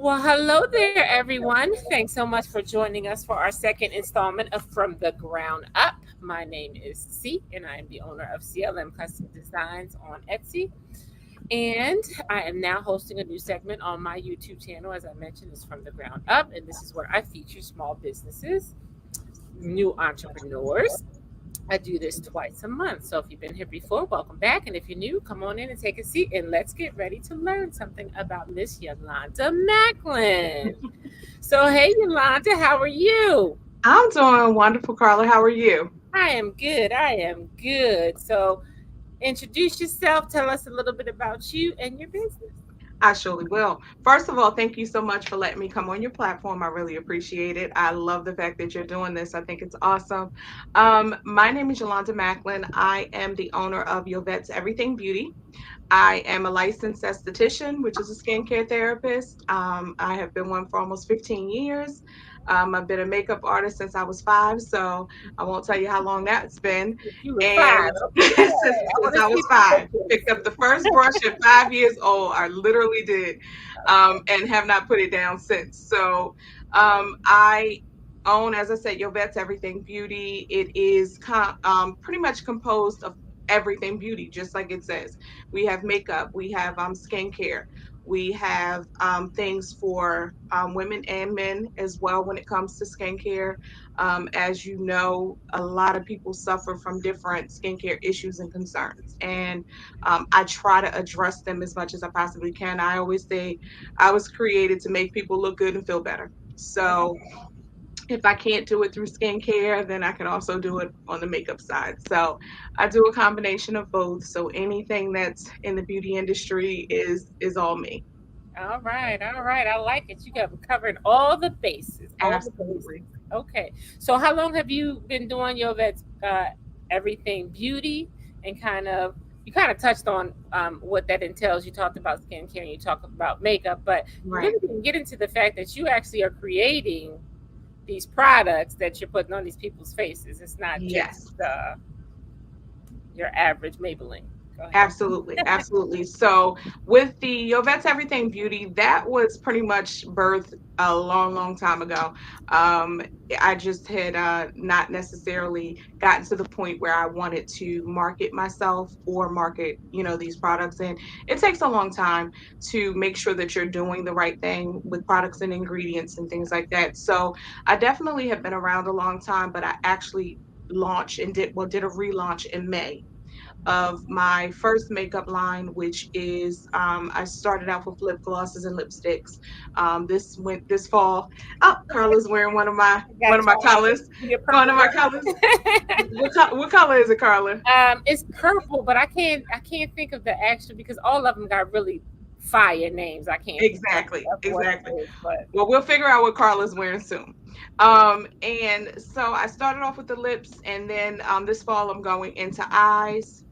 Well, hello there, everyone. Thanks so much for joining us for our second installment of From the Ground Up. My name is C, and I am the owner of CLM Custom Designs on Etsy. And I am now hosting a new segment on my YouTube channel. As I mentioned, it's From the Ground Up, and this is where I feature small businesses, new entrepreneurs. I do this twice a month. So if you've been here before, welcome back. And if you're new, come on in and take a seat and let's get ready to learn something about Miss Yolanda Macklin. So, hey, Yolanda, how are you? I'm doing wonderful, Carla. How are you? I am good. I am good. So, introduce yourself. Tell us a little bit about you and your business. I surely will. First of all, thank you so much for letting me come on your platform. I really appreciate it. I love the fact that you're doing this. I think it's awesome. My name is Yolanda Macklin. I am the owner of Yovette's Everything Beauty. I am a licensed esthetician, which is a skincare therapist. I have been one for almost 15 years. I've been a makeup artist since I was 5, so I won't tell you how long that's been. You were five. And Okay. I want since to I see was the 5, pictures. picked up the first brush at 5 years old. I literally did, and have not put it down since. So I own, as I said, Yovette's Everything Beauty. It is pretty much composed of everything beauty, just like it says. We have makeup, we have skincare, we have things for women and men as well when it comes to skincare. As you know, a lot of people suffer from different skincare issues and concerns, and I try to address them as much as I possibly can. I always say I was created to make people look good and feel better. So if I can't do it through skincare, then I can also do it on the makeup side. So I do a combination of both. So anything that's in the beauty industry is all me. All right, all right. I like it. You have covered all the bases, all the bases. Absolutely. Okay. So how long have you been doing your vet everything beauty and you kind of touched on what that entails. You talked about skincare and you talked about makeup, but you Right. really didn't get into the fact that you actually are creating these products that you're putting on these people's faces. It's not just Yes. your average Maybelline. Go ahead. Absolutely, absolutely. So with the Your Vet's Everything Beauty, that was pretty much birthed a long, long time ago. Um, I just had not necessarily gotten to the point where I wanted to market myself or market, these products. And it takes a long time to make sure that you're doing the right thing with products and ingredients and things like that. So I definitely have been around a long time, but I actually launched and did a relaunch in May of my first makeup line, which is I started out with lip glosses and lipsticks. This went this fall. Oh, Carla's wearing one of my I one got of my colors. your One purple of my colors. lip. What color is it, Carla? It's purple, but I can't think of the actual because all of them got really fire names. I can't think Exactly, of what it exactly. is, but Well, we'll figure out what Carla's wearing soon. And so I started off with the lips, and then this fall I'm going into eyes.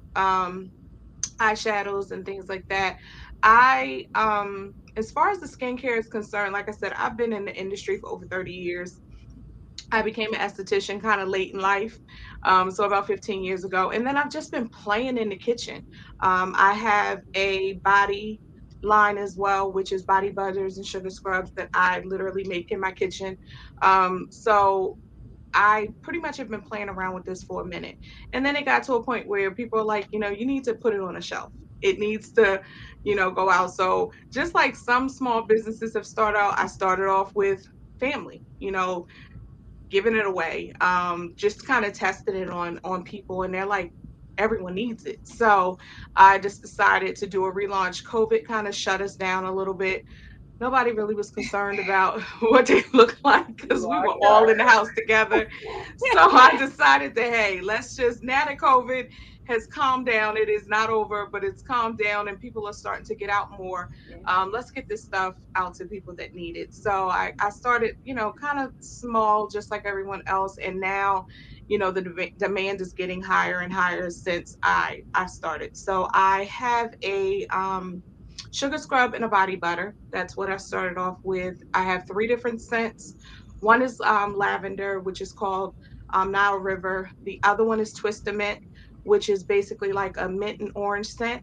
Eyeshadows and things like that. As far as the skincare is concerned, like I said, I've been in the industry for over 30 years. I became an esthetician kind of late in life, so about 15 years ago. And then I've just been playing in the kitchen. I have a body line as well, which is body butters and sugar scrubs that I literally make in my kitchen. So I pretty much have been playing around with this for a minute. And then it got to a point where people are like, you need to put it on a shelf. It needs to, go out. So just like some small businesses have started out, I started off with family, giving it away. Just kind of testing it on people and they're like, everyone needs it. So I just decided to do a relaunch. COVID kind of shut us down a little bit. Nobody really was concerned about what they looked like because we well, were all in the house together. So I decided that, hey, let's just, now that COVID has calmed down, it is not over, but it's calmed down and people are starting to get out more. yeah. Let's get this stuff out to people that need it. So I started, kind of small, just like everyone else. And now, the demand is getting higher and higher since I started. So I have a, sugar scrub and a body butter. That's what I started off with. I have 3 different scents. One is lavender, which is called Nile River. The other one is Twist of Mint, which is basically like a mint and orange scent.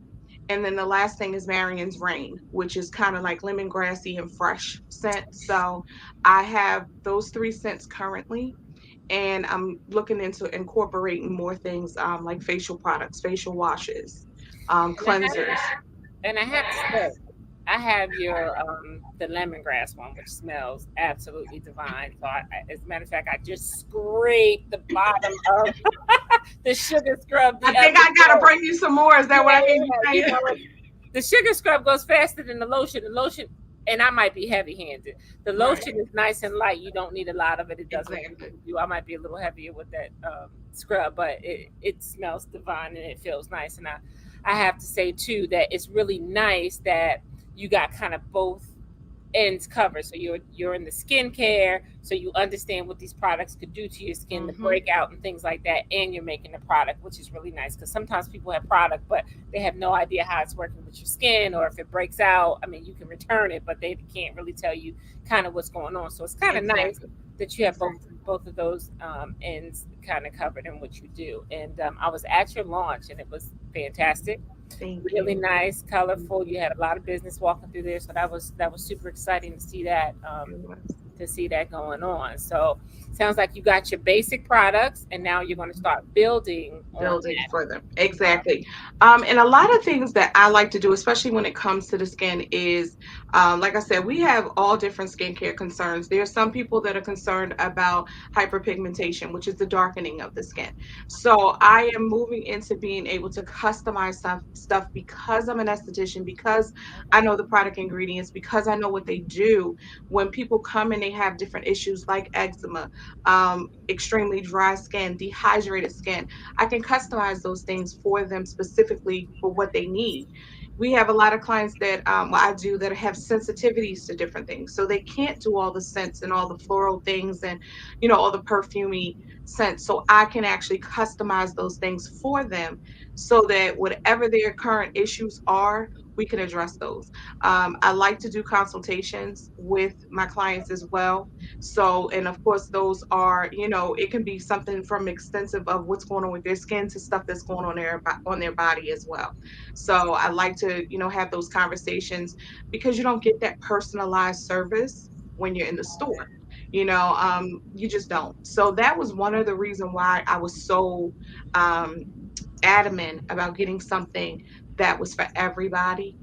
And then the last thing is Marion's Rain, which is kind of like lemongrassy and fresh scent. So I have those three scents currently, and I'm looking into incorporating more things like facial products, facial washes, And I have cleansers. and I have to say, I have your the lemongrass one, which smells absolutely divine. So as a matter of fact, I just scraped the bottom of the sugar scrub the I think other I gotta day. bring you some more. Is that what I hear you Yeah, you saying? know what? The sugar scrub goes faster than the lotion. The lotion, and I might be heavy handed. The Right. lotion is nice and light. You don't need a lot of it. It does what it needs Exactly. to do. I might be a little heavier with that scrub, but it smells divine and it feels nice. And I have to say too that it's really nice that you got kind of both ends covered. So you're in the skincare, so you understand what these products could do to your skin, the Hmm. breakout and things like that, and you're making the product, which is really nice because sometimes people have product, but they have no idea how it's working with your skin, or if it breaks out. I mean, you can return it, but they can't really tell you kind of what's going on. So it's kind of nice Exactly. that you have Exactly. both of those ends kind of covered in what you do. And I was at your launch, and it was fantastic, Thank really you. nice, Thank colorful. you. You had a lot of business walking through there, so that was super exciting It was to see that going on. So sounds like you got your basic products, and now you're going to start building on building that. for them. Exactly. And a lot of things that I like to do, especially when it comes to the skin, is like I said, we have all different skincare concerns. There are some people that are concerned about hyperpigmentation, which is the darkening of the skin. So I am moving into being able to customize stuff because I'm an esthetician, because I know the product ingredients, because I know what they do. When people come and they have different issues like eczema, extremely dry skin, dehydrated skin, I can customize those things for them specifically for what they need. We have a lot of clients that well, I do that have sensitivities to different things, so they can't do all the scents and all the floral things and all the perfumey scents. So I can actually customize those things for them, so that whatever their current issues are, we can address those. I like to do consultations with my clients as well. So, and of course, those are, it can be something from extensive of what's going on with their skin to stuff that's going on their body as well. So, I like to, have those conversations because you don't get that personalized service when you're in the store. You just don't. So that was one of the reason why I was so um, adamant about getting something that was for everybody,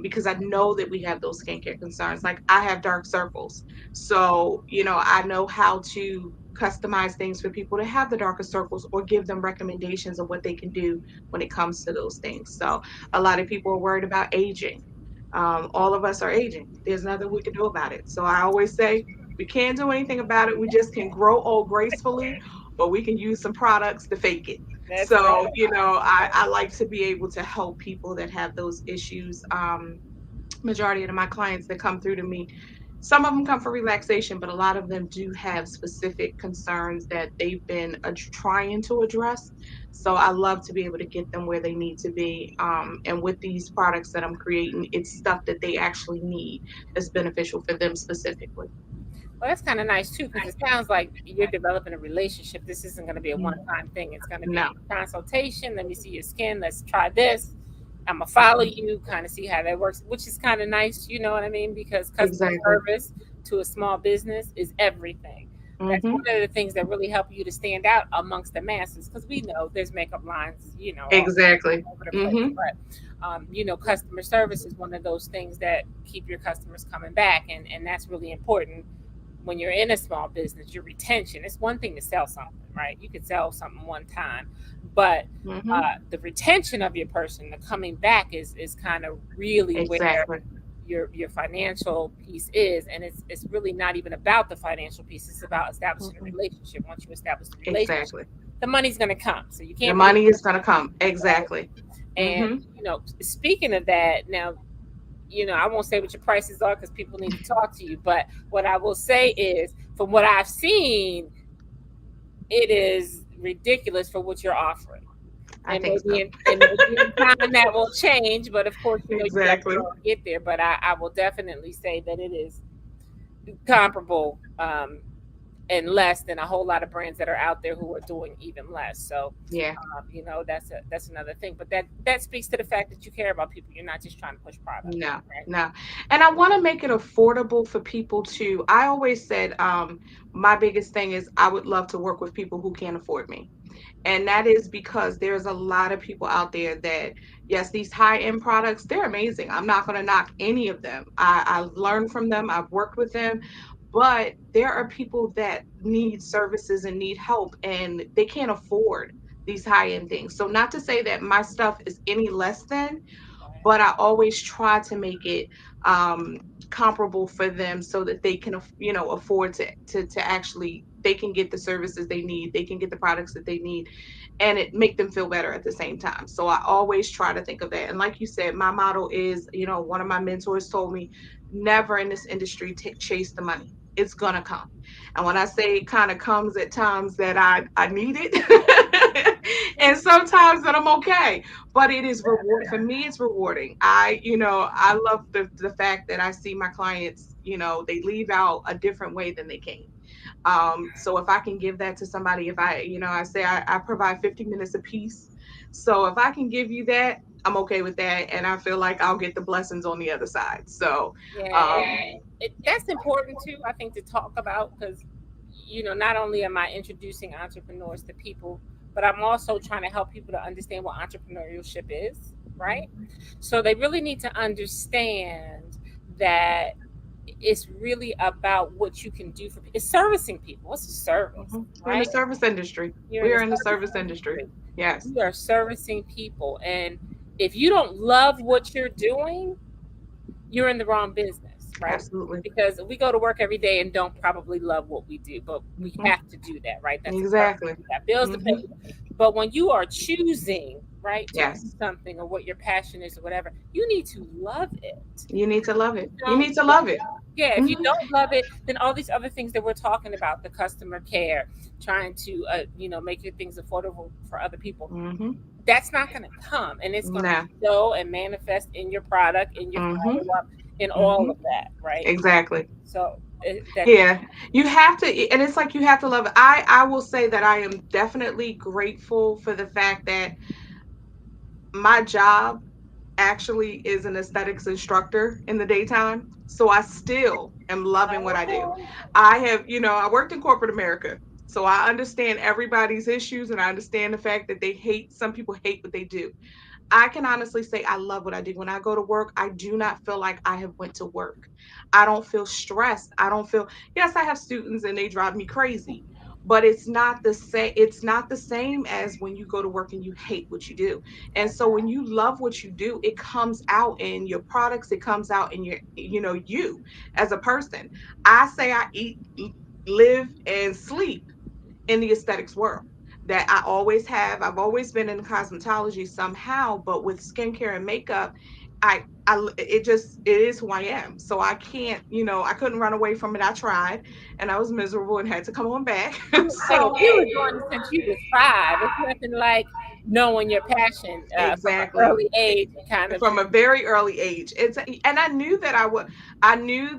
because I know that we have those skincare concerns. Like I have dark circles. So, I know how to customize things for people to have the darker circles or give them recommendations of what they can do when it comes to those things. So, a lot of people are worried about aging. All of us are aging. There's nothing we can do about it. So, I always say we can't do anything about it. We just can grow old gracefully, or we can use some products to fake it. That's So, right. I like to be able to help people that have those issues. Majority of my clients that come through to me, some of them come for relaxation, but a lot of them do have specific concerns that they've been trying to address. So I love to be able to get them where they need to be. And with these products that I'm creating, it's stuff that they actually need that's beneficial for them specifically. Well, that's kind of nice too, because it sounds like you're developing a relationship. This isn't going to be a Mm, one-time thing. It's going to no, be consultation. Let me see your skin. Let's try this. I'm gonna follow you, kind of see how that works, which is kind of nice. You know what I mean? Because customer exactly. service to a small business is everything. That's Hmm. one of the things that really help you to stand out amongst the masses. Because we know there's makeup lines, Exactly. all over the place. Hmm. But customer service is one of those things that keep your customers coming back, and that's really important when you're in a small business. Your retention, it's one thing to sell something, right? You could sell something one time, but Hmm. the retention of your person, the coming back, is kind of really where Exactly. your financial piece is. And it's really not even about the financial piece. It's about establishing a Hmm. relationship. Once you establish the relationship, Exactly. the money's going to come, so you The can't really, money is going to come. right? Exactly. And Hmm. speaking of that, now, I won't say what your prices are because people need to talk to you. But what I will say is, from what I've seen, it is ridiculous for what you're offering. I And think so. maybe in time that will change. But of course, you got to Exactly. go and get there. But I will definitely say that it is comparable. and less than a whole lot of brands that are out there who are doing even less. So, Yeah. that's another thing. But that speaks to the fact that you care about people. You're not just trying to push product, No, right? no. And I want to make it affordable for people to, I always said, my biggest thing is I would love to work with people who can't afford me. And that is because there's a lot of people out there that, yes, these high end products, they're amazing. I'm not going to knock any of them. I've learned from them, I've worked with them, but there are people that need services and need help and they can't afford these high end things. So, not to say that my stuff is any less than, Right. but I always try to make it um, comparable for them so that they can, afford to actually they can get the services they need, they can get the products that they need, and it make them feel better at the same time. So I always try to think of that. And like you said, my motto is, one of my mentors told me, never in this industry chase the money. It's gonna come. And when I say it kind of comes at times that I need it, and sometimes that I'm okay, but it is reward for me. It's rewarding. I love the fact that I see my clients. They leave out a different way than they came. So if I can give that to somebody, if I say I provide 50 minutes a piece. So if I can give you that, I'm okay with that. And I feel like I'll get the blessings on the other side. So, Yeah, um, that's important too, I think, to talk about because, not only am I introducing entrepreneurs to people, but I'm also trying to help people to understand what entrepreneurship is, right? So they really need to understand that it's really about what you can do for people. It's servicing people. It's a service, we're in the right? service industry. You're in We the are in the service service industry. industry. Yes, You are servicing people. And if you don't love what you're doing, you're in the wrong business, right? absolutely. Because we go to work every day and don't probably love what we do, but we Hmm. have to do that, right? That's a purpose. Exactly. We got bills to Hmm. pay. But when you are choosing, right, to do Yes. something or what your passion is or whatever, you need to love it. You need to love You it. You don't need to love love it. it. Yeah, if Hmm. you don't love it, then all these other things that we're talking about, the customer care, trying to, make your things affordable for other people, Hmm. that's not going to come, and it's going to No. show and manifest in your product, in your Hmm. follow up, in all Hmm. of that, right? Exactly. So that Yeah, you have to, and it's like you have to love it. I will say that I am definitely grateful for the fact that my job actually is an aesthetics instructor in the daytime. So I still am loving what I do. okay. I worked in corporate America. So I understand everybody's issues and I understand the fact that some people hate what they do. I can honestly say I love what I do. When I go to work, I do not feel like I have went to work. I don't feel stressed. I don't feel, yes, I have students and they drive me crazy, but it's not the same as when you go to work and you hate what you do. And so when you love what you do, it comes out in your products, it comes out in you as a person. I say I eat, live and sleep in the aesthetics world that I always have. I've always been in cosmetology somehow, but with skincare and makeup, it is who I am. So I can't, I couldn't run away from it. I tried and I was miserable and had to come on back. Hey, So if you were doing it since you was 5, it's nothing like knowing your passion from an exactly. early age and kind of From just a very early age. And I knew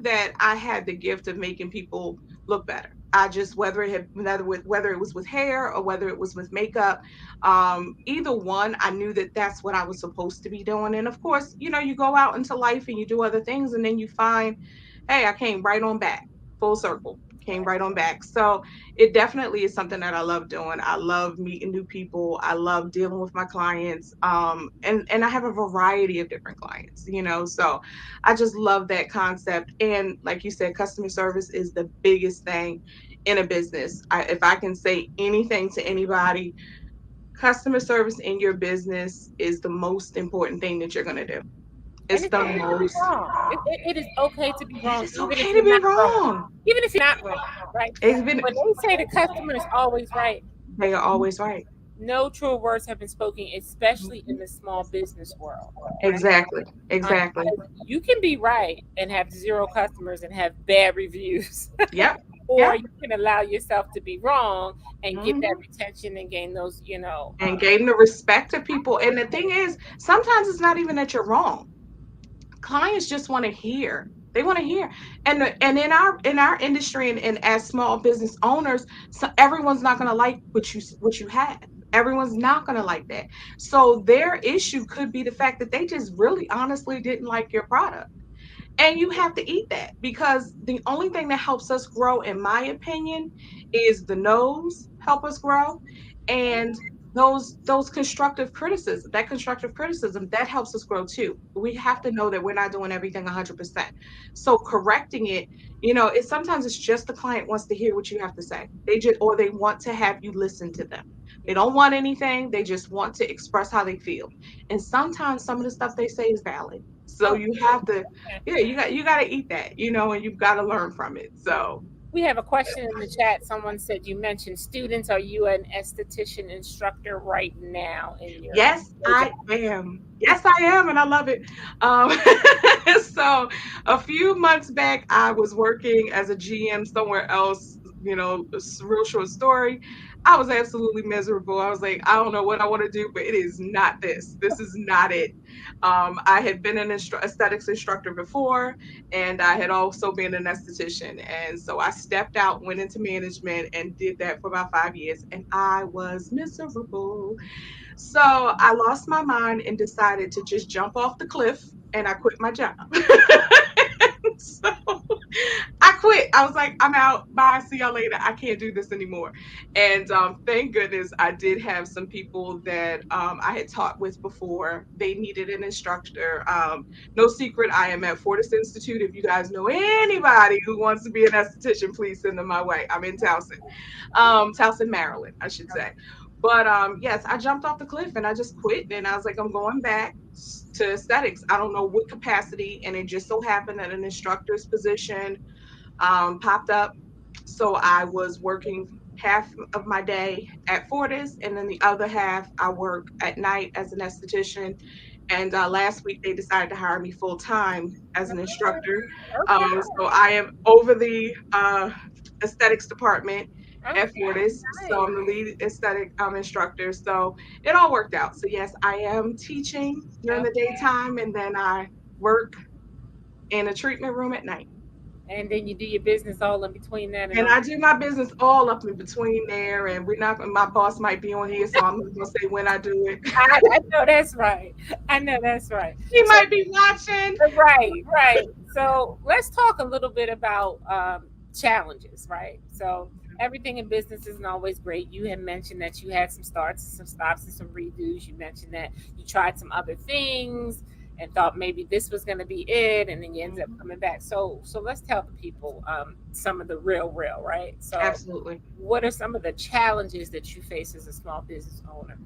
that I had the gift of making people look better. I just whether it was with hair or whether it was with makeup, either one, I knew that that's what I was supposed to be doing. And of course, you go out into life and you do other things, and then you find, hey, I came right on back, full circle, came right. right on back. So it definitely is something that I love doing. I love meeting new people. I love dealing with my clients. And I have a variety of different clients. So I just love that concept. And like you said, customer service is the biggest thing in a business. If I can say anything to anybody, customer service in your business is the most important thing that you're going to do. And It's it's the okay to be most, wrong. It is okay to be it wrong, is even if okay to you're be not wrong. wrong. Even if you're not wrong, right? It's been, When they say the customer is always right, they are always right. no true words have been spoken, especially in the small business world, right? Exactly. Exactly. Because you can be right and have zero customers and have bad reviews, Yep. or Yep. you can allow yourself to be wrong and get that Hmm. retention and gain those, And gain the respect of people. And the thing is, sometimes it's not even that you're wrong. Clients just want to hear. They want to hear. And in our industry, and as small business owners, so everyone's not going to like what you have. Everyone's not going to like that. So their issue could be the fact that they just really honestly didn't like your product. And you have to eat that, because the only thing that helps us grow, in my opinion, is the no's help us grow, and those constructive criticism that helps us grow too. We have to know that we're not doing everything 100%. So correcting it, it sometimes it's just the client wants to hear what you have to say. They just, or they want to have you listen to them. They don't want anything. They just want to express how they feel. And sometimes some of the stuff they say is valid. So Oh, you have to, yeah. yeah, you got to eat that, and you've got to learn from it. So, We have a question in the chat. Someone said you mentioned students. Are you an esthetician instructor right now in yes, your job? I am. Yes, I am, and I love it. Um, so, a few months back, I was working as a GM somewhere else. Real short story. I was absolutely miserable. I was like, I don't know what I want to do, but it is not this. This is not it. I had been an aesthetics instructor before, and I had also been an esthetician. And so I stepped out, went into management, and did that for about 5 years, and I was miserable. So I lost my mind and decided to just jump off the cliff, and I quit my job. So I quit. I was like, I'm out. Bye. See y'all later. I can't do this anymore. And thank goodness I did have some people that I had taught with before. They needed an instructor. No secret, I am at Fortis Institute. If you guys know anybody who wants to be an esthetician, please send them my way. I'm in Towson, Maryland, I should say. But yes, I jumped off the cliff and I just quit. And I was like, I'm going back to aesthetics. I don't know what capacity. And it just so happened that an instructor's position popped up. So I was working half of my day at Fortis, and then the other half I work at night as an esthetician. And last week they decided to hire me full time as an instructor. Okay. So I am over the aesthetics department at Okay. Fortis. So Nice. I'm the lead aesthetic instructor. So it all worked out. So yes, I am teaching during the Okay. daytime, and then I work in a treatment room at night. And then you do your business all in between that and And all. I do my business all up in between there, and we're not. My boss might be on here, so I'm not gonna say when I do it. I know that's right. I know that's right. He So might be watching. right, right. So let's talk a little bit about challenges, right? So everything in business isn't always great. You had mentioned that you had some starts, some stops, and some redos. You mentioned that you tried some other things and thought maybe this was going to be it, and then you ended up Mhm. coming back. So let's tell the people some of the real, right? So Absolutely. what are some of the challenges that you face as a small business owner?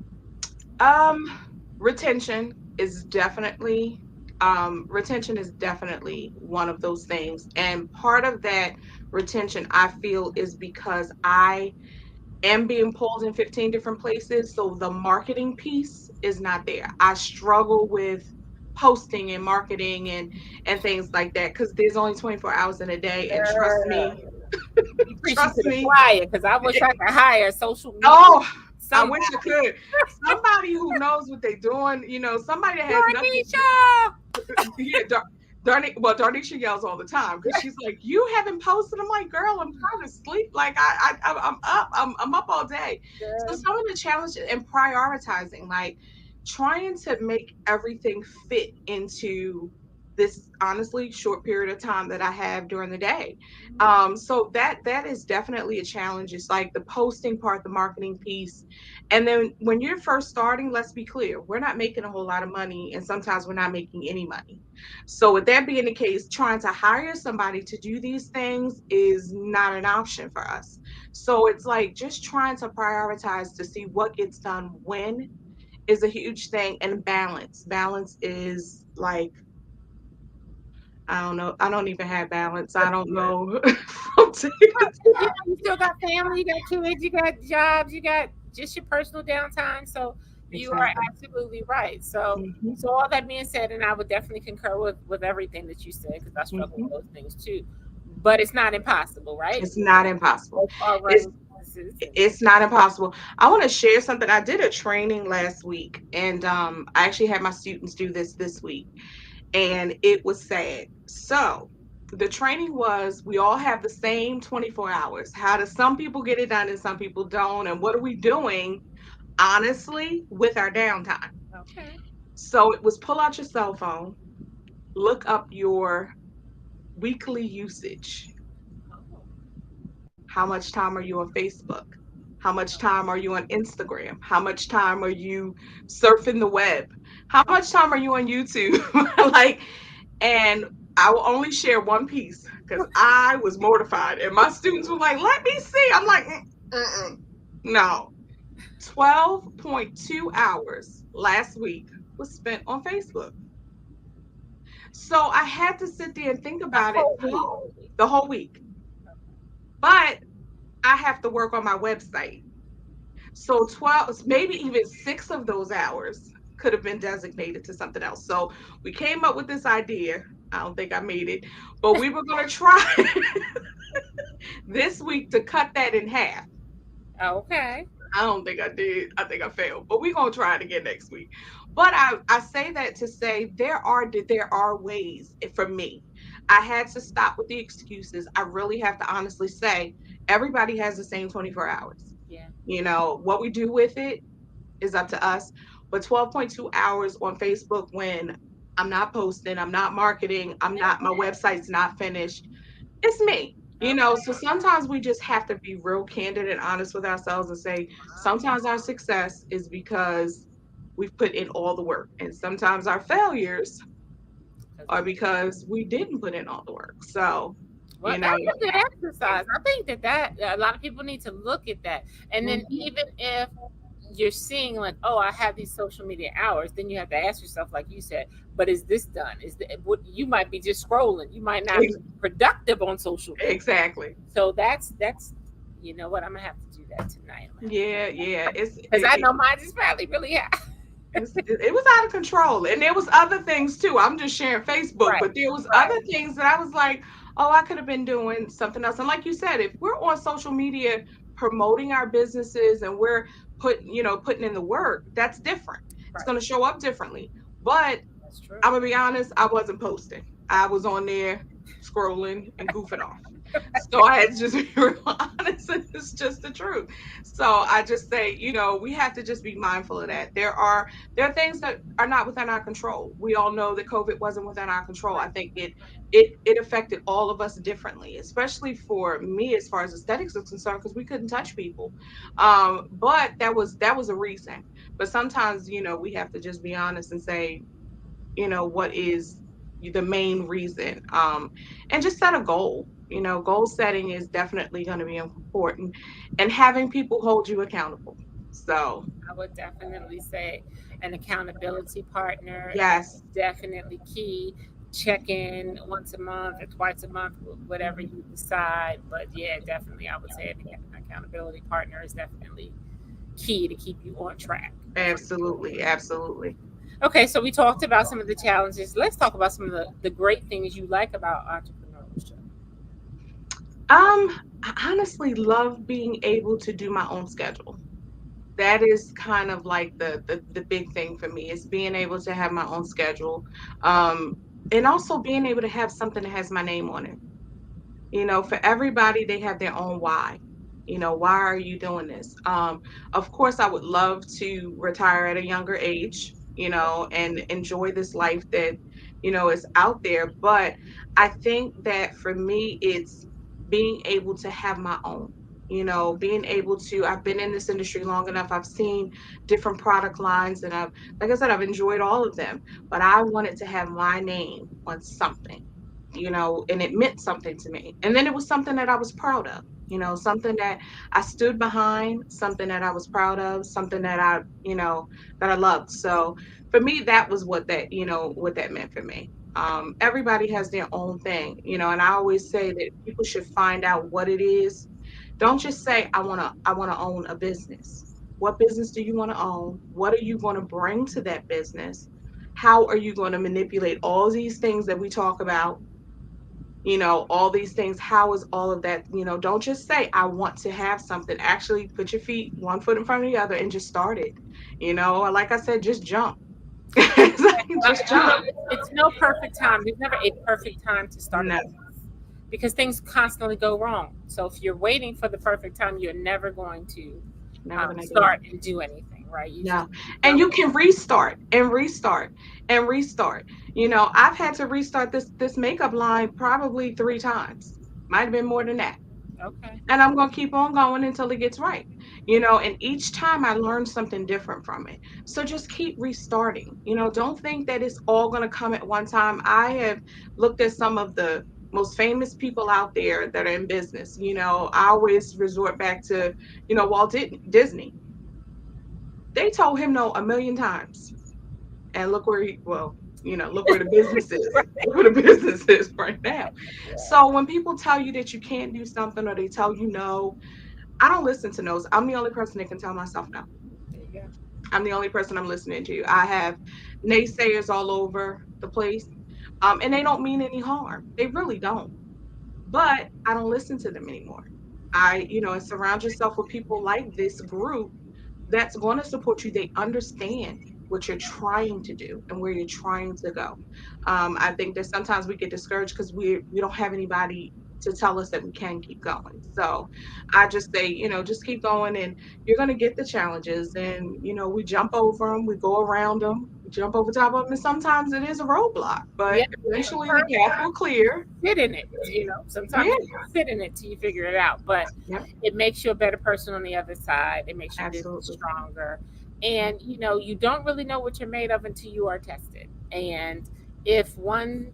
Um, retention is definitely one of those things, and part of that retention I feel is because I am being pulled in 15 different places. So the marketing piece is not there. I struggle with posting and marketing and things like that, because there's only 24 hours in a day. And You preaching to trust the me. choir because I wish I could hire social media Oh, I somebody. wish I could. Somebody who knows what they're doing, somebody that has nothing. Darnisha! Yeah, Darnisha yells all the time because she's like, "You haven't posted." I'm like, "Girl, I'm trying to sleep. Like I'm up. I'm up all day." So Girl, some of the challenges and prioritizing, like trying to make everything fit into this honestly short period of time that I have during the day. So that is definitely a challenge. It's like the posting part, the marketing piece, and then when you're first starting, let's be clear, we're not making a whole lot of money, and sometimes we're not making any money. So, with that being the case, trying to hire somebody to do these things is not an option for us. So, it's like just trying to prioritize to see what gets done when is a huge thing, and balance. Balance is like, I don't know. I don't even have balance. I don't know from day to time. you still got family, you got kids, you got jobs, you got just your personal downtime. So you are Exactly. absolutely right. So Hmm. so all that being said, and I would definitely concur with everything that you said because I struggle with Hmm. those things too. But it's not impossible, right? It's not impossible. Both are It's running businesses and it's not impossible. I want to share something. I did a training last week, and I actually had my students do this week, and it was sad. So. The training was we all have the same 24 hours. How do some people get it done and some people don't? And what are we doing, honestly, with our downtime? Okay. So it was pull out your cell phone, look up your weekly usage. Oh, How much time are you on Facebook? How much time are you on Instagram? How much time are you surfing the web? How much time are you on YouTube? Like, and I will only share one piece because I was mortified, and my students were like, "Let me see." I'm like, "No." 12.2 hours last week was spent on Facebook. So I had to sit there and think the about it whole week. the whole week. But I have to work on my website. So 12, maybe even 6 of those hours could have been designated to something else. So we came up with this idea. I don't think I made it, but we were going to try this week to cut that in half. Okay. I don't think I did. I think I failed, but we're gonna try it again next week. But I say that to say there are ways for me. I had to stop with the excuses. I really have to honestly say everybody has the same 24 hours. Yeah. What we do with it is up to us. But 12.2 hours on Facebook when I'm not posting, I'm not marketing, my website's not finished, it's me. Okay. So sometimes we just have to be real candid and honest with ourselves and say sometimes our success is because we've put in all the work, and sometimes our failures Because are we because we didn't put in all the work. So, Well, you know, that's a good exercise. I think that a lot of people need to look at that. And then mhm, even if you're seeing like, oh, I have these social media hours, then you have to ask yourself, like you said, but is this done? Is the, what you might be just scrolling. You might not be ex- productive on social media. exactly. So that's you know what, I'm gonna have to do that tonight. I'm gonna have Yeah, yeah. because I know mine is probably really high. It was out of control, and there was other things too. I'm just sharing Facebook, Right, but there was right, other things that I was like, oh, I could have been doing something else. And like you said, if we're on social media promoting our businesses and we're putting in the work, that's different. It's right. going to show up differently. But That's true. I'm gonna be honest, I wasn't posting. I was on there scrolling and goofing off. So I had to just be real honest, and it's just the truth. So I just say, we have to just be mindful of that. There are things that are not within our control. We all know that COVID wasn't within our control. I Right, think it affected all of us differently, especially for me as far as aesthetics is concerned, because we couldn't touch people. But that was a reason. But sometimes, we have to just be honest and say, what is the main reason, and just set a goal. Goal setting is definitely going to be important, and having people hold you accountable. So I would definitely say an accountability partner is yes, definitely key. Check in once a month or twice a month, whatever you decide. But yeah, definitely, I would say an accountability partner is definitely key to keep you on track. For sure. absolutely, absolutely. Okay, so we talked about some of the challenges. Let's talk about some of the great things you like about entrepreneurship. I honestly love being able to do my own schedule. That is kind of like the big thing for me, is being able to have my own schedule, um, and also being able to have something that has my name on it. For everybody, they have their own why. Why are you doing this? Of course, I would love to retire at a younger age, and enjoy this life that, is out there. But I think that for me, it's being able to have my own. Being able to, I've been in this industry long enough. I've seen different product lines, and like I said, I've enjoyed all of them, but I wanted to have my name on something, and it meant something to me. And then it was something that I was proud of, something that I stood behind, something that I was proud of, something that I loved. So for me, that was what that meant for me. Everybody has their own thing, and I always say that people should find out what it is. Don't just say, I want to own a business. What business do you want to own? What are you going to bring to that business? How are you going to manipulate all these things that we talk about, all these things? How is all of that? Don't just say, I want to have something. Actually, put your feet one foot in front of the other and just start it. Like I said, just jump. Well, Just jump. it's no perfect time. There's never a perfect time to start a No, business. because things constantly go wrong. So if you're waiting for the perfect time, you're never going to Never gonna do it. start and do anything, right? You just No. And jump. you can restart and restart and restart. I've had to restart this makeup line probably 3 times. Might have been more than that. Okay. And I'm going to keep on going until it gets right. And each time I learn something different from it. So just keep restarting. Don't think that it's all going to come at one time. I have looked at some of the most famous people out there that are in business. I always resort back to, Disney. They told him no a million times. And look where look where the business is. Look where the business is right now. Yeah. So when people tell you that you can't do something or they tell you no, I don't listen to no's. I'm the only person that can tell myself no. There you go. I'm the only person I'm listening to. I have naysayers all over the place, and they don't mean any harm. They really don't. But I don't listen to them anymore. And surround yourself with people like this group that's going to support you. They understand what you're trying to do and where you're trying to go. I think that sometimes we get discouraged because we don't have anybody to tell us that we can keep going. So I just say, just keep going, and you're going to get the challenges. And we jump over them, we go around them, we jump over top of them, and sometimes it is a roadblock, but Yeah. eventually the path will clear. Sit in it. Sometimes Yeah. you sit in it till you figure it out. But Yep. it makes you a better person on the other side. It makes your business Absolutely. stronger. And you don't really know what you're made of until you are tested. And if one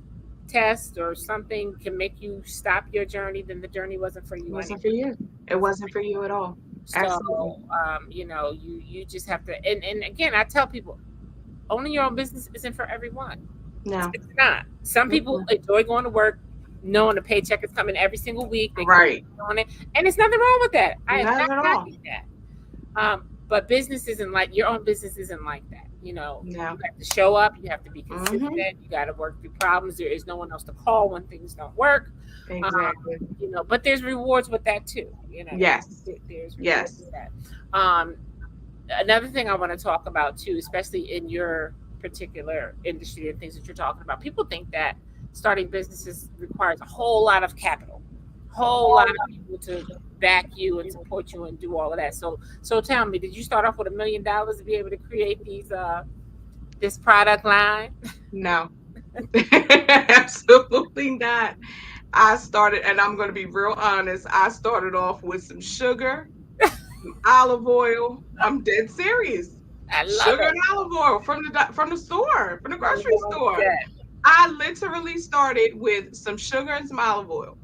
test or something can make you stop your journey, then the journey wasn't for It you wasn't anyway. for you. It It wasn't wasn't for for you. you at all. Absolutely. So you just have to, and again, I tell people, owning your own business isn't for everyone. No. It's not. Some people Mm-mm. enjoy going to work knowing the paycheck is coming every single week. They can Right. on it, and there's nothing wrong with that. I am Not not at all. knocking that. But business isn't like your own business isn't like that. No. You have to show up. You have to be Hmm. consistent. You got to work through problems. There is no one else to call when things don't work. Exactly. But there's rewards with that too. Yes. There's rewards Yes. with that. Um, Another thing I want to talk about too, especially in your particular industry and things that you're talking about, people think that starting businesses requires a whole lot of capital, whole lot of people to back you and support you and do all of that. So tell me, did you start off with $1 million to be able to create this product line? No. Absolutely not. I started, and I'm going to be real honest, I started off with some sugar, some olive oil. I'm dead serious. I love Sugar it. and olive oil from the store, from the I grocery love store. that. I literally started with some sugar and some olive oil.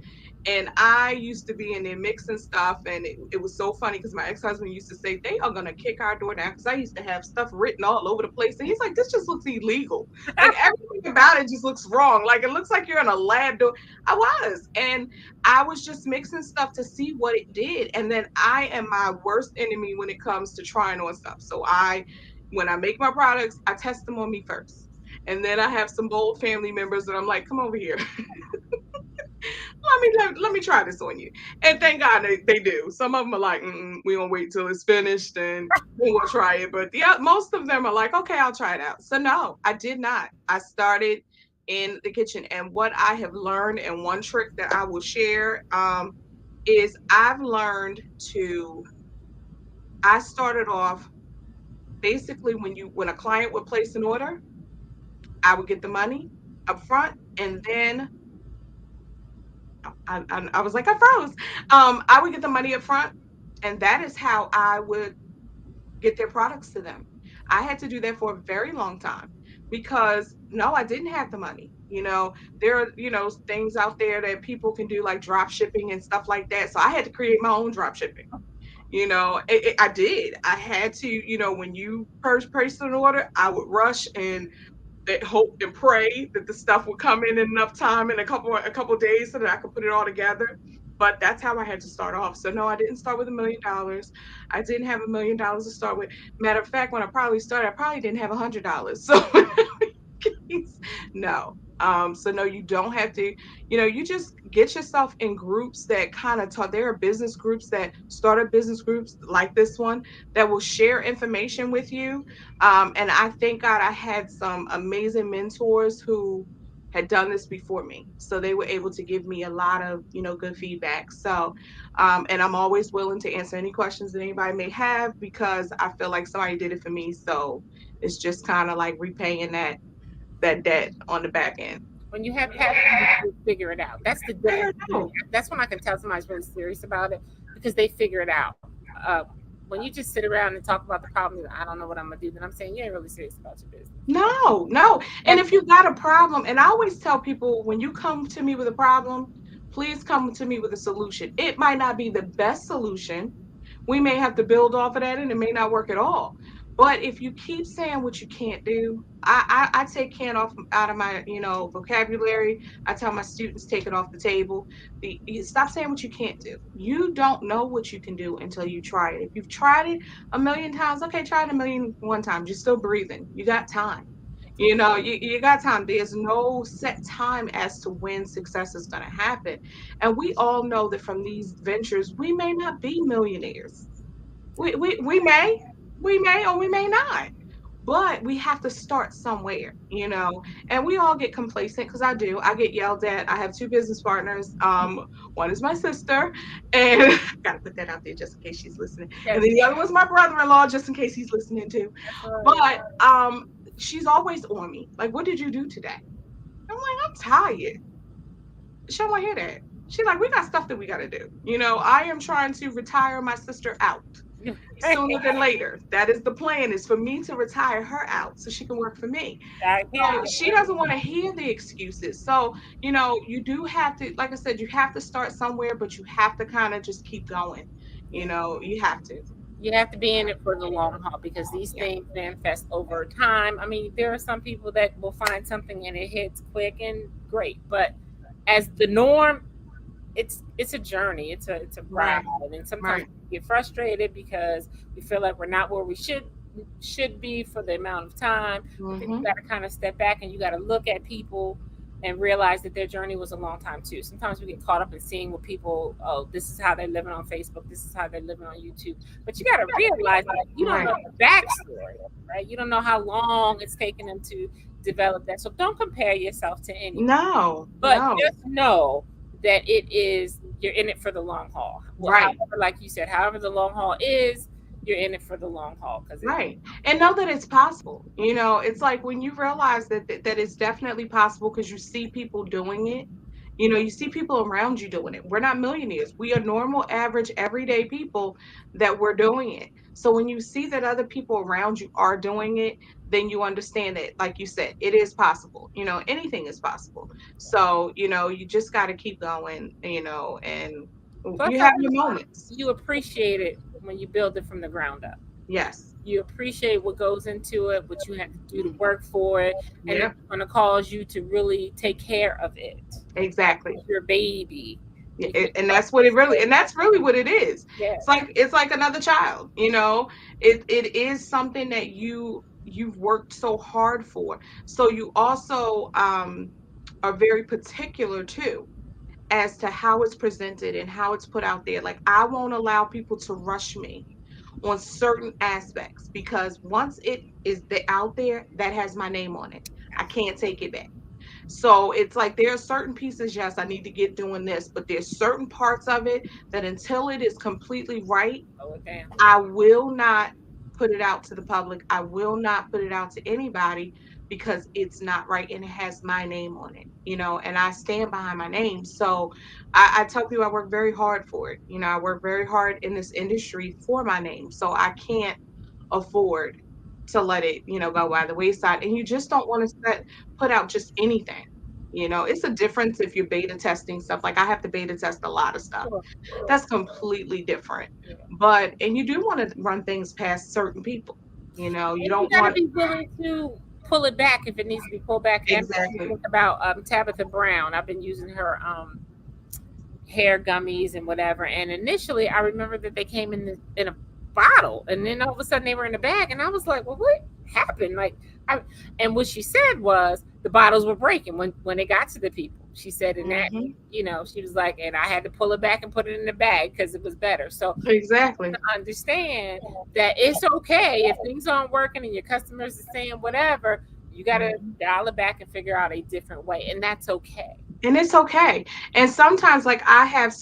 And I used to be in there mixing stuff, and it was so funny because my ex-husband used to say they are gonna kick our door down because I used to have stuff written all over the place, and he's like, "This just looks illegal. Like everything about it just looks wrong. Like it looks like you're in a lab door." I was, and I was just mixing stuff to see what it did, and then I am my worst enemy when it comes to trying on stuff. So when I make my products, I test them on me first, and then I have some bold family members that I'm like, "Come over here." Let me try this on you. And thank God they do. Some of them are like, we gonna wait till it's finished and then we'll try it. But yeah, most of them are like, okay, I'll try it out. So no, I did not. I started in the kitchen. And what I have learned, and one trick that I will share, is I've learned to, I started off basically when a client would place an order, I would get the money up front, and then I was like, I froze. I would get the money up front, and that is how I would get their products to them. I had to do that for a very long time because no, I didn't have the money. There are, things out there that people can do like drop shipping and stuff like that. So I had to create my own drop shipping. I did. I had to, when you first placed an order, I would rush and that hope and pray that the stuff would come in enough time in a couple days so that I could put it all together. But that's how I had to start off. So no, I didn't start with $1 million. I didn't have $1 million to start with. Matter of fact, when I probably started, I probably didn't have $100. So no. So no, you don't have to, you just get yourself in groups that kind of talk. There are business groups that started business groups like this one that will share information with you. And I thank God I had some amazing mentors who had done this before me. So they were able to give me a lot of, good feedback. So, and I'm always willing to answer any questions that anybody may have because I feel like somebody did it for me. So it's just kind of like repaying that debt on the back end. When you have passion, you figure it out. That's the Figure difference. it out. That's when I can tell somebody's really serious about it because they figure it out. When you just sit around and talk about the problem, I don't know what I'm gonna do. Then I'm saying you ain't really serious about your business. No, no. And if you got a problem, and I always tell people when you come to me with a problem, please come to me with a solution. It might not be the best solution. We may have to build off of that and it may not work at all. But if you keep saying what you can't do, I take can't off out of my, vocabulary. I tell my students take it off the table. Stop saying what you can't do. You don't know what you can do until you try it. If you've tried it a million times, okay, try it a million one times. You're still breathing. You got time. You got time. There's no set time as to when success is going to happen. And we all know that from these ventures, we may not be millionaires. We may, or we may not. But we have to start somewhere. And we all get complacent because I do. I get yelled at. I have two business partners. One is my sister, and gotta put that out there just in case she's listening. Yes. And then the other one's my brother-in-law, just in case he's listening too. But she's always on me. Like, what did you do today? I'm like, I'm tired. She don't want to hear that. She's like, we got stuff that we got to do. I am trying to retire my sister out sooner than later. That is the plan, is for me to retire her out so she can work for me. So she doesn't want to hear the excuses. So, you do have to, like I said, you have to start somewhere, but you have to kind of just keep going. You have to. You have to be in it for the long haul because these things manifest over time. I mean, there are some people that will find something and it hits quick and great, but as the norm, it's a journey. It's a ride, and sometimes we get frustrated because we feel like we're not where we should be for the amount of time. Mm-hmm. Then you got to kind of step back and you got to look at people and realize that their journey was a long time too. Sometimes we get caught up in seeing what people, this is how they're living on Facebook, this is how they're living on YouTube. But you got to realize that you don't know the backstory, right? You don't know how long it's taken them to develop that. So don't compare yourself to anyone. No. But just know that you're in it for the long haul. Right. However, like you said, however the long haul is, you're in it for the long haul. Right. And know that it's possible. It's like when you realize that it's definitely possible because you see people doing it. You see people around you doing it. We're not millionaires. We are normal, average, everyday people that we're doing it. So when you see that other people around you are doing it, then you understand that, like you said, it is possible. Anything is possible. So, you just got to keep going, and you have your moments. You appreciate it when you build it from the ground up. Yes. You appreciate what goes into it, what you have to do to work for it, and it's going to cause you to really take care of it. Exactly. Your baby. And that's what that's really what it is. Yes. It's like another child. It is something that you've worked so hard for. So you also are very particular too as to how it's presented and how it's put out there. Like, I won't allow people to rush me on certain aspects because once it is out there, that has my name on it. I can't take it back. So it's like there are certain pieces, yes, I need to get doing this, but there's certain parts of it that until it is completely right, I will not put it out to the public. I will not put it out to anybody because it's not right and it has my name on it, and I stand behind my name. So I tell people I work very hard for it. I work very hard in this industry for my name. So I can't afford to let it, go by the wayside. And you just don't want to put out just anything. It's a difference if you're beta testing stuff. Like, I have to beta test a lot of stuff. That's completely different. And you do want to run things past certain people. You don't want to be willing to pull it back if it needs to be pulled back. Exactly. Think about Tabitha Brown. I've been using her hair gummies and whatever. And initially, I remember that they came in a bottle, and then all of a sudden they were in a bag, and I was like, well, what happened? And what she said was the bottles were breaking when it got to the people. She said, and that, she was like, and I had to pull it back and put it in the bag because it was better. So exactly, understand that it's okay if things aren't working and your customers are saying whatever. You got to Mhm. dial it back and figure out a different way, and that's okay. And it's okay. And sometimes, like I have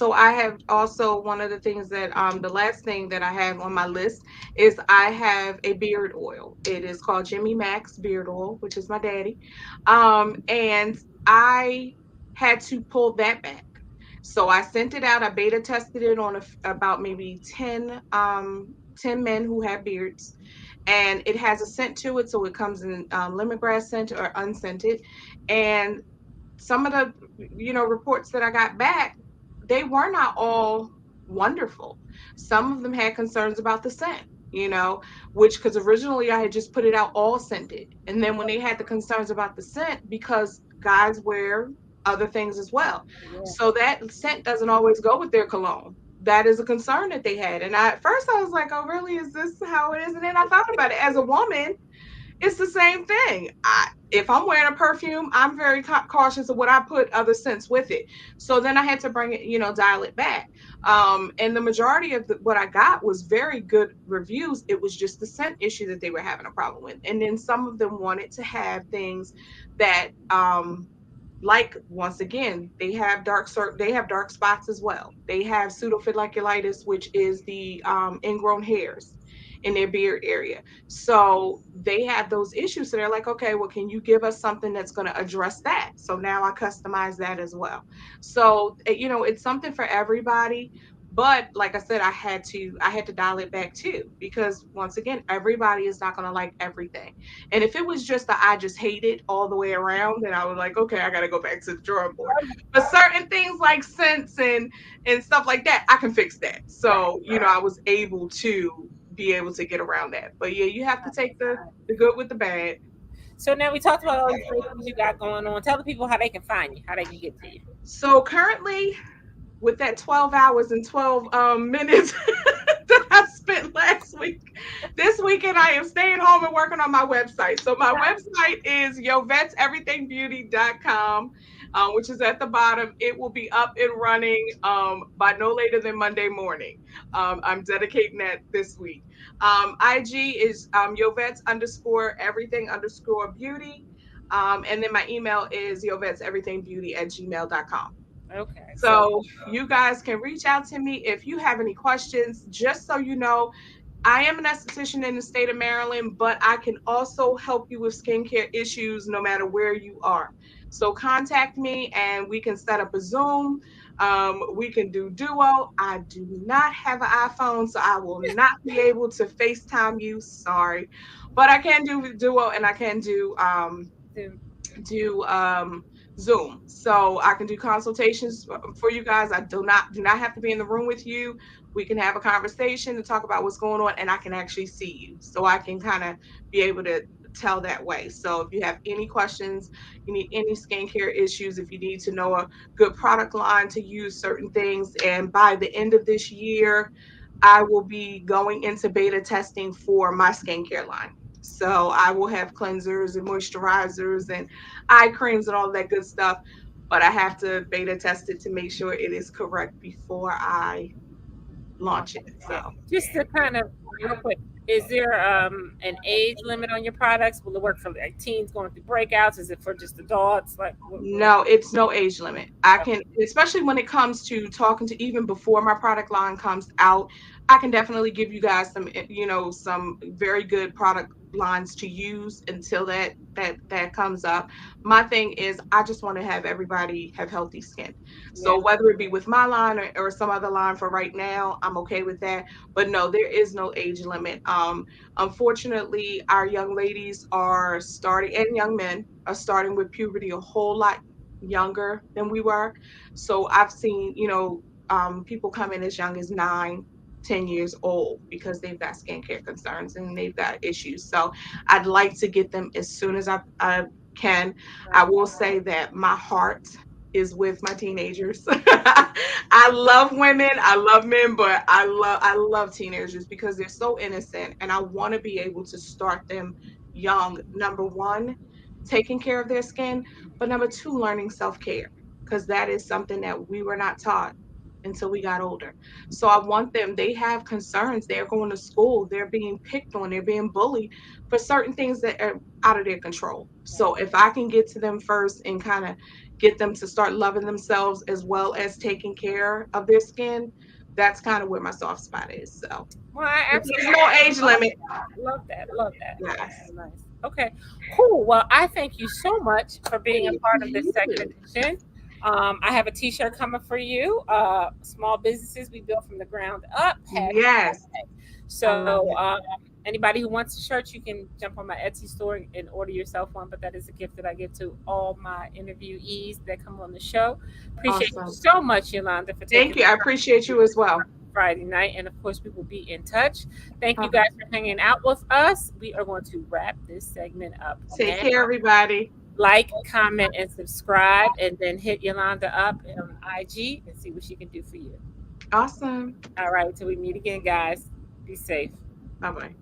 also one of the things that the last thing that I have on my list is I have a beard oil. It is called Jimmy Max beard oil, which is my daddy. And I had to pull that back. So I sent it out. I beta tested it on about maybe 10 men who have beards, and it has a scent to it. So it comes in lemongrass scent or unscented. And some of the reports that I got back, they were not all wonderful. Some of them had concerns about the scent, you know, which because originally I had just put it out all scented. And then when they had the concerns about the scent, because guys wear other things as well. Yeah. So that scent doesn't always go with their cologne. That is a concern that they had. And at first I was like, oh, really? Is this how it is? And then I thought about it as a woman, it's the same thing. If I'm wearing a perfume, I'm very cautious of what I put other scents with it. So then I had to bring it, dial it back. And the majority of what I got was very good reviews. It was just the scent issue that they were having a problem with. And then some of them wanted to have things that, like once again, they have dark spots as well. They have pseudofolliculitis, which is the ingrown hairs in their beard area. So they have those issues. So they're like, okay, well, can you give us something that's going to address that? So now I customize that as well. So it's something for everybody. But like I said, I had to dial it back too, because once again, everybody is not going to like everything. And if it was just that I just hate it all the way around, then I was like, okay, I got to go back to the drawing board. But certain things like scents and stuff like that, I can fix that. Right. So I was able to be able to get around that. But yeah, you have to take the good with the bad. So now we talked about all these great things you got going on. Tell the people how they can find you, how they can get to you. So currently, with that 12 hours and 12 minutes that I spent last week, this weekend I am staying home and working on my website. So my website is yovetsEverythingBeauty.com, which is at the bottom. It will be up and running by no later than Monday morning. I'm dedicating that this week. IG is Yovets underscore everything underscore beauty. And then my email is yovetsEverythingBeauty@gmail.com. Okay. So So you guys can reach out to me if you have any questions. Just so you know, I am an esthetician in the state of Maryland, but I can also help you with skincare issues no matter where you are. So contact me and we can set up a Zoom. We can do Duo. I do not have an iPhone, so I will not be able to FaceTime you. Sorry, but I can do Duo and I can do Zoom. So I can do consultations for you guys. I do not have to be in the room with you. We can have a conversation to talk about what's going on, and I can actually see you. So I can kind of be able to tell that way. So if you have any questions, you need any skincare issues, if you need to know a good product line to use certain things, and by the end of this year, I will be going into beta testing for my skincare line. So I will have cleansers and moisturizers and eye creams and all that good stuff. But I have to beta test it to make sure it is correct before I launch it. So yeah, just to kind of real quick, is there an age limit on your products? Will it work for like teens going through breakouts? Is it for just adults? Like what no, it's no age limit. I can, especially when it comes to talking to even before my product line comes out, I can definitely give you guys some, some very good product lines to use until that comes up. My thing is, I just want to have everybody have healthy skin. yeah. So whether it be with my line or some other line for right now, I'm okay with that. But no, there is no age limit. Unfortunately, our young ladies are starting, and young men are starting with puberty a whole lot younger than we were. So I've seen, people come in as young as 9, 10 years old because they've got skincare concerns and they've got issues. So I'd like to get them as soon as I can. I Right. will say that my heart is with my teenagers. I love women, I love men, but I love teenagers because they're so innocent and I want to be able to start them young. Number one, taking care of their skin, but number two, learning self-care because that is something that we were not taught. until we got older. So I want them, they have concerns. They're going to school, they're being picked on, they're being bullied for certain things that are out of their control. So if I can get to them first and kind of get them to start loving themselves as well as taking care of their skin, that's kind of where my soft spot is. So Well, I but absolutely there's no age limit. love that. Love that. That's Yes. so nice. Okay, cool. Well, I thank you so much for being a Thank part of this second you. edition. I have a T-shirt coming for you. Small businesses we built from the ground up. Yes. I love So, it. anybody who wants a shirt, you can jump on my Etsy store and order yourself one. But that is a gift that I give to all my interviewees that come on the show. Appreciate you Awesome. so much, Yolanda, for Thank taking you. I appreciate you as well. Friday night. And of course, we will be in touch. Thank you Okay. guys for hanging out with us. We are going to wrap this segment up Take now. care, everybody. Like, comment, and subscribe, and then hit Yolanda up on IG and see what she can do for you. Awesome. All right, till we meet again, guys. Be safe. Bye bye.